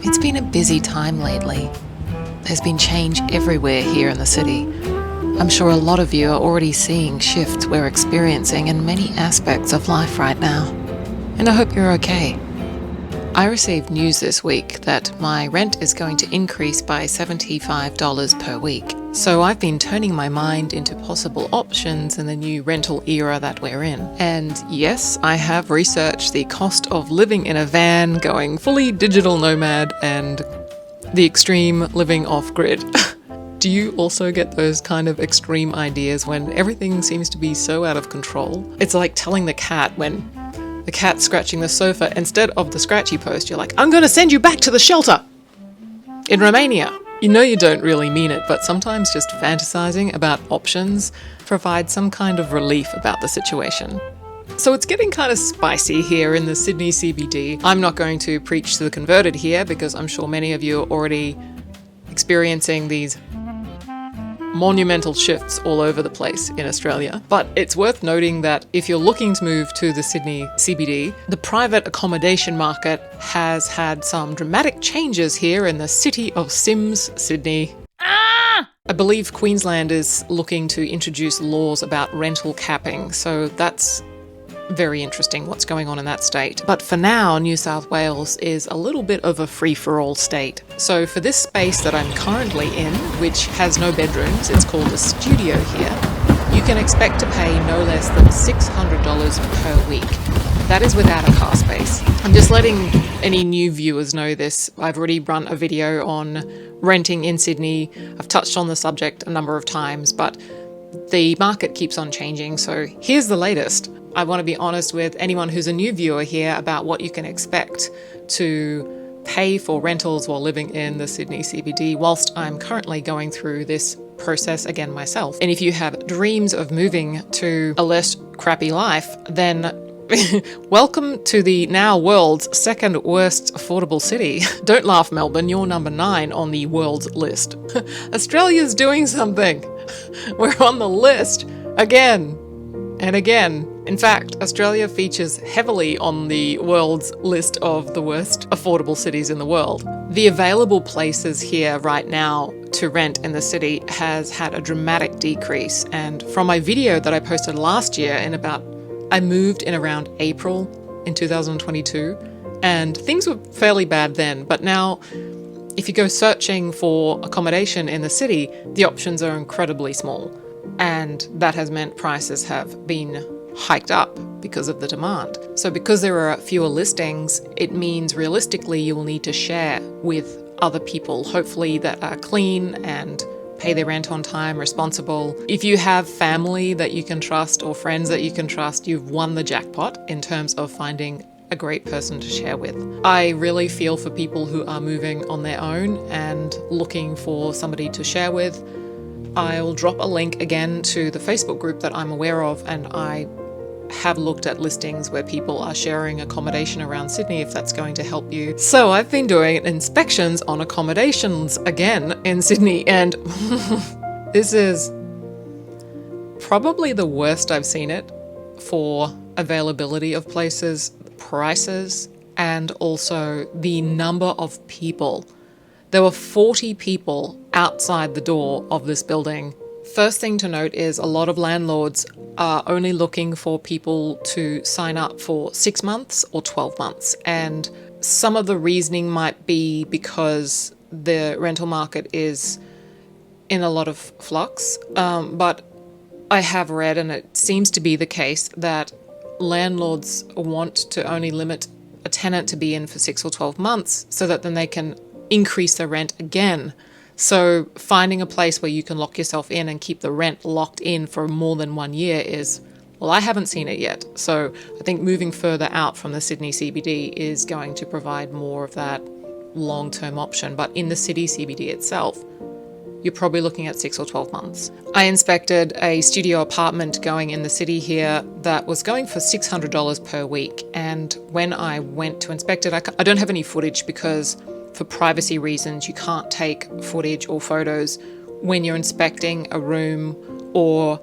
It's been a busy time lately. There's been change everywhere here in the city. I'm sure a lot of you are already seeing shifts we're experiencing in many aspects of life right now. And I hope you're okay. I received news this week that my rent is going to increase by $75 per week. So I've been turning my mind into possible options in the new rental era that we're in. And yes, I have researched the cost of living in a van, going fully digital nomad, and the extreme living off-grid. Do you also get those kind of extreme ideas when everything seems to be so out of control? It's like telling the cat when the cat's scratching the sofa, instead of the scratchy post, you're like, I'm going to send you back to the shelter in Romania. You know you don't really mean it, but sometimes just fantasizing about options provides some kind of relief about the situation. So it's getting kind of spicy here in the Sydney CBD. I'm not going to preach to the converted here because I'm sure many of you are already experiencing these monumental shifts all over the place in Australia. But it's worth noting that if you're looking to move to the Sydney CBD, the private accommodation market has had some dramatic changes here in the city of Sims, Sydney. I believe Queensland is looking to introduce laws about rental capping, so that's very interesting what's going on in that state. But for now, New South Wales is a little bit of a free-for-all state. So for this space that I'm currently in, which has no bedrooms, it's called a studio here, you can expect to pay no less than $600 per week. That is without a car space. I'm just letting any new viewers know this. I've already run a video on renting in Sydney. I've touched on the subject a number of times, but the market keeps on changing, so here's the latest. I want to be honest with anyone who's a new viewer here about what you can expect to pay for rentals while living in the Sydney CBD whilst I'm currently going through this process again myself. And if you have dreams of moving to a less crappy life, then welcome to the now world's second worst affordable city. Don't laugh, Melbourne, you're number 9 on the world's list. Australia's doing something. We're on the list again and again. In fact, Australia features heavily on the world's list of the worst affordable cities in the world. The available places here right now to rent in the city has had a dramatic decrease. And from my video that I posted last year I moved in around April in 2022, and things were fairly bad then. But now, if you go searching for accommodation in the city, the options are incredibly small. And that has meant prices have been hiked up because of the demand. So because there are fewer listings, it means realistically you will need to share with other people, hopefully that are clean and pay their rent on time, responsible. If you have family that you can trust or friends that you can trust, you've won the jackpot in terms of finding a great person to share with. I really feel for people who are moving on their own and looking for somebody to share with. I'll drop a link again to the Facebook group that I'm aware of, and I have looked at listings where people are sharing accommodation around Sydney if that's going to help you. So I've been doing inspections on accommodations again in Sydney, and this is probably the worst I've seen it for availability of places, prices, and also the number of people. There were 40 people outside the door of this building. First thing to note is a lot of landlords are only looking for people to sign up for 6 months or 12 months. And some of the reasoning might be because the rental market is in a lot of flux. But I have read, and it seems to be the case, that landlords want to only limit a tenant to be in for 6 or 12 months so that then they can increase the rent again. So finding a place where you can lock yourself in and keep the rent locked in for more than 1 year is, well, I haven't seen it yet. So I think moving further out from the Sydney CBD is going to provide more of that long-term option. But in the city CBD itself, you're probably looking at 6 or 12 months. I inspected a studio apartment going in the city here that was going for $600 per week. And when I went to inspect it, I don't have any footage because for privacy reasons, you can't take footage or photos when you're inspecting a room or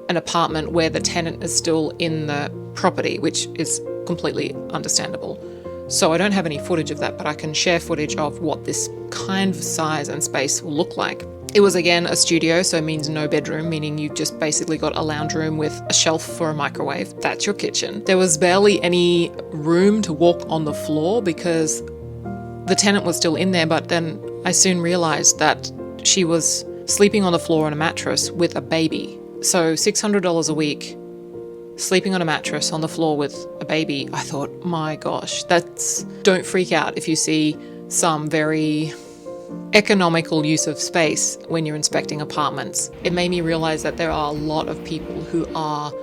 an apartment where the tenant is still in the property, which is completely understandable. So I don't have any footage of that, but I can share footage of what this kind of size and space will look like. It was again a studio, so it means no bedroom, meaning you've just basically got a lounge room with a shelf for a microwave. That's your kitchen. There was barely any room to walk on the floor because the tenant was still in there, but then I soon realized that she was sleeping on the floor on a mattress with a baby. So $600 a week, sleeping on a mattress on the floor with a baby. I thought, my gosh, don't freak out if you see some very economical use of space when you're inspecting apartments. It made me realize that there are a lot of people who are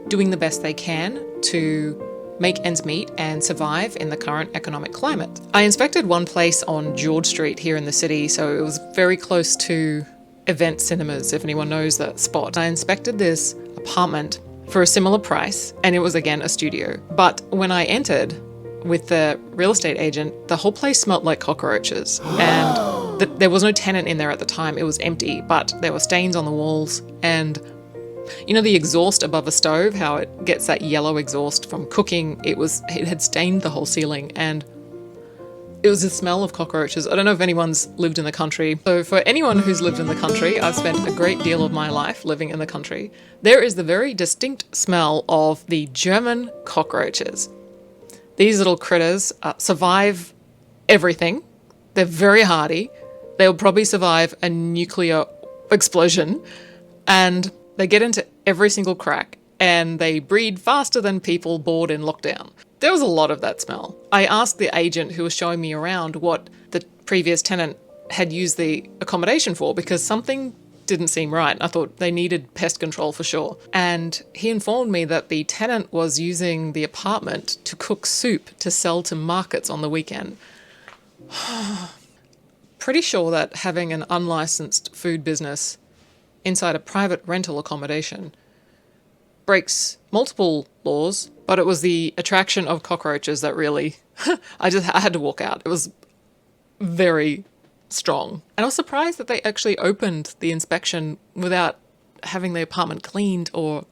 doing the best they can to make ends meet and survive in the current economic climate. I inspected one place on George Street here in the city, so it was very close to Event Cinemas, if anyone knows that spot. I inspected this apartment for a similar price, and it was again a studio. But when I entered with the real estate agent, the whole place smelled like cockroaches, and there was no tenant in there at the time. It was empty, but there were stains on the walls, and you know the exhaust above a stove, how it gets that yellow exhaust from cooking? It had stained the whole ceiling, and it was the smell of cockroaches. I don't know if anyone's lived in the country. So for anyone who's lived in the country, I've spent a great deal of my life living in the country. There is the very distinct smell of the German cockroaches. These little critters survive everything. They're very hardy. They'll probably survive a nuclear explosion, and they get into every single crack, and they breed faster than people bored in lockdown. There was a lot of that smell. I asked the agent who was showing me around what the previous tenant had used the accommodation for, because something didn't seem right. I thought they needed pest control for sure. And he informed me that the tenant was using the apartment to cook soup to sell to markets on the weekend. Pretty sure that having an unlicensed food business inside a private rental accommodation breaks multiple laws, but it was the attraction of cockroaches that really, I had to walk out. It was very strong. And I was surprised that they actually opened the inspection without having the apartment cleaned or...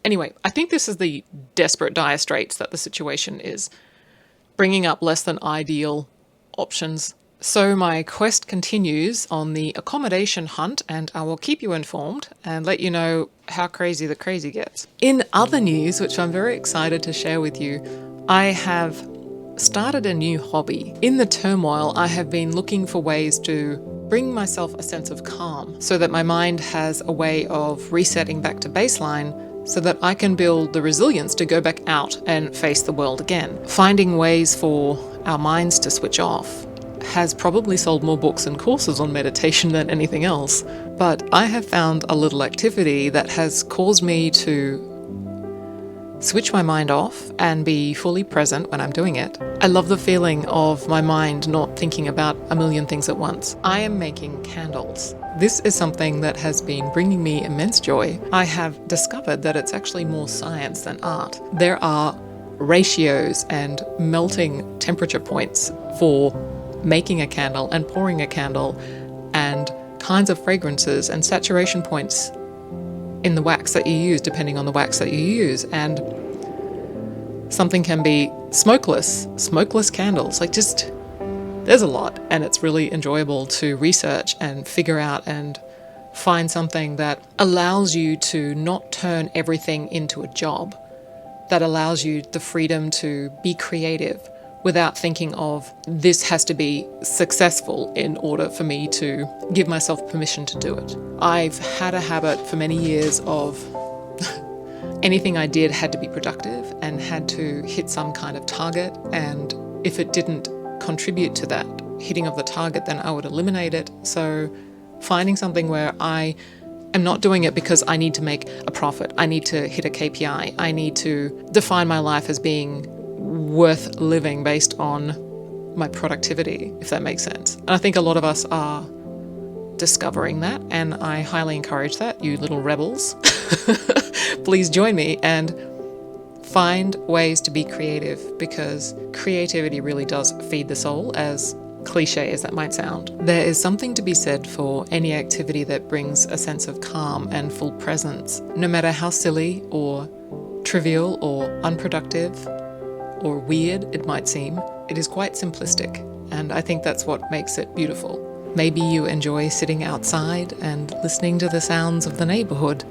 Anyway, I think this is the desperate dire straits that the situation is, bringing up less than ideal options. So my quest continues on the accommodation hunt, and I will keep you informed and let you know how crazy the crazy gets. In other news, which I'm very excited to share with you, I have started a new hobby. In the turmoil, I have been looking for ways to bring myself a sense of calm so that my mind has a way of resetting back to baseline so that I can build the resilience to go back out and face the world again. Finding ways for our minds to switch off has probably sold more books and courses on meditation than anything else, but I have found a little activity that has caused me to switch my mind off and be fully present when I'm doing it. I love the feeling of my mind not thinking about a million things at once. I am making candles. This is something that has been bringing me immense joy. I have discovered that it's actually more science than art. There are ratios and melting temperature points for making a candle and pouring a candle, and kinds of fragrances and saturation points in the wax that you use, depending on the wax that you use. And something can be smokeless candles. There's a lot, and it's really enjoyable to research and figure out and find something that allows you to not turn everything into a job, that allows you the freedom to be creative without thinking of this has to be successful in order for me to give myself permission to do it. I've had a habit for many years of anything I did had to be productive and had to hit some kind of target, and if it didn't contribute to that hitting of the target, then I would eliminate it. So finding something where I am not doing it because I need to make a profit, I need to hit a KPI, I need to define my life as being worth living based on my productivity, if that makes sense. And I think a lot of us are discovering that, and I highly encourage that. You little rebels, please join me and find ways to be creative, because creativity really does feed the soul, as cliche as that might sound. There is something to be said for any activity that brings a sense of calm and full presence, no matter how silly or trivial or unproductive or weird it might seem, it is quite simplistic, and I think that's what makes it beautiful. Maybe you enjoy sitting outside and listening to the sounds of the neighborhood.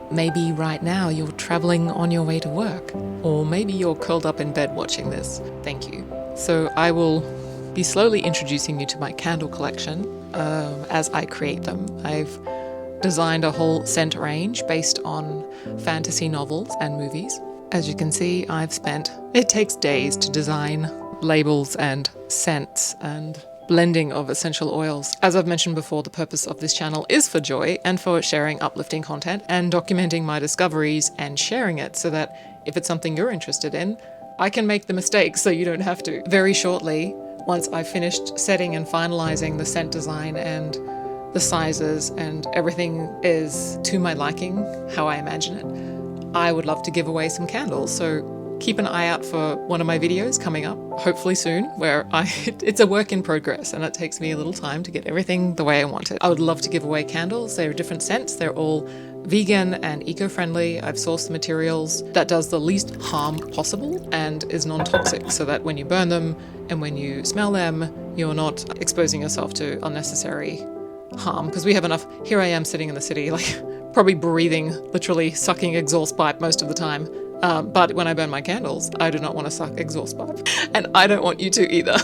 Maybe right now you're traveling on your way to work, or maybe you're curled up in bed watching this. Thank you. So I will be slowly introducing you to my candle collection as I create them. I've designed a whole scent range based on fantasy novels and movies. As you can see, it takes days to design labels and scents and blending of essential oils. As I've mentioned before, the purpose of this channel is for joy and for sharing uplifting content and documenting my discoveries and sharing it so that if it's something you're interested in, I can make the mistakes so you don't have to. Very shortly, once I've finished setting and finalizing the scent design and the sizes and everything is to my liking, how I imagine it, I would love to give away some candles. So keep an eye out for one of my videos coming up, hopefully soon, where it's a work in progress and it takes me a little time to get everything the way I want it. I would love to give away candles. They're different scents. They're all vegan and eco-friendly. I've sourced the materials that does the least harm possible and is non-toxic so that when you burn them and when you smell them, you're not exposing yourself to unnecessary harm, because we have enough. Here I am sitting in the city, like probably breathing, literally sucking exhaust pipe most of the time. But when I burn my candles, I do not want to suck exhaust pipe. And I don't want you to either.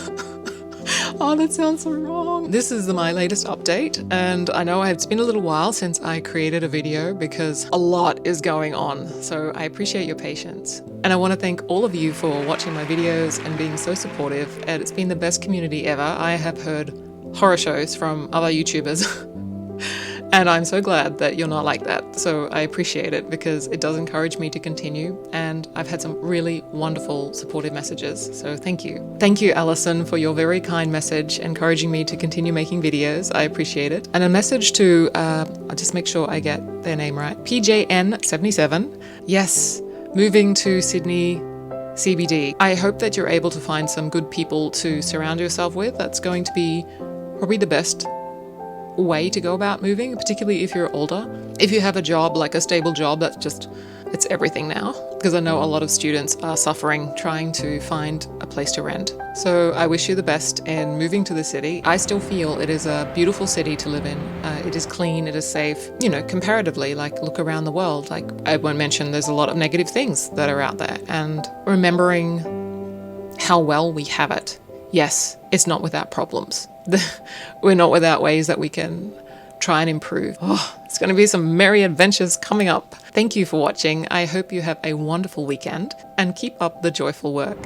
Oh, that sounds so wrong. This is my latest update. And I know it's been a little while since I created a video because a lot is going on. So I appreciate your patience. And I want to thank all of you for watching my videos and being so supportive. And it's been the best community ever. I have heard horror shows from other YouTubers. And I'm so glad that you're not like that. So I appreciate it because it does encourage me to continue. And I've had some really wonderful supportive messages. So thank you. Thank you, Alison, for your very kind message, encouraging me to continue making videos. I appreciate it. And a message to, I'll just make sure I get their name right, PJN77. Yes, moving to Sydney CBD. I hope that you're able to find some good people to surround yourself with. That's going to be probably the best way to go about moving, particularly if you're older. If you have a job, like a stable job, it's everything now, because I know a lot of students are suffering trying to find a place to rent. So I wish you the best in moving to the city. I still feel it is a beautiful city to live in. It is clean, it is safe, comparatively, like look around the world. Like I won't mention there's a lot of negative things that are out there, and remembering how well we have it. Yes, it's not without problems. We're not without ways that we can try and improve. Oh, it's going to be some merry adventures coming up. Thank you for watching. I hope you have a wonderful weekend and keep up the joyful work.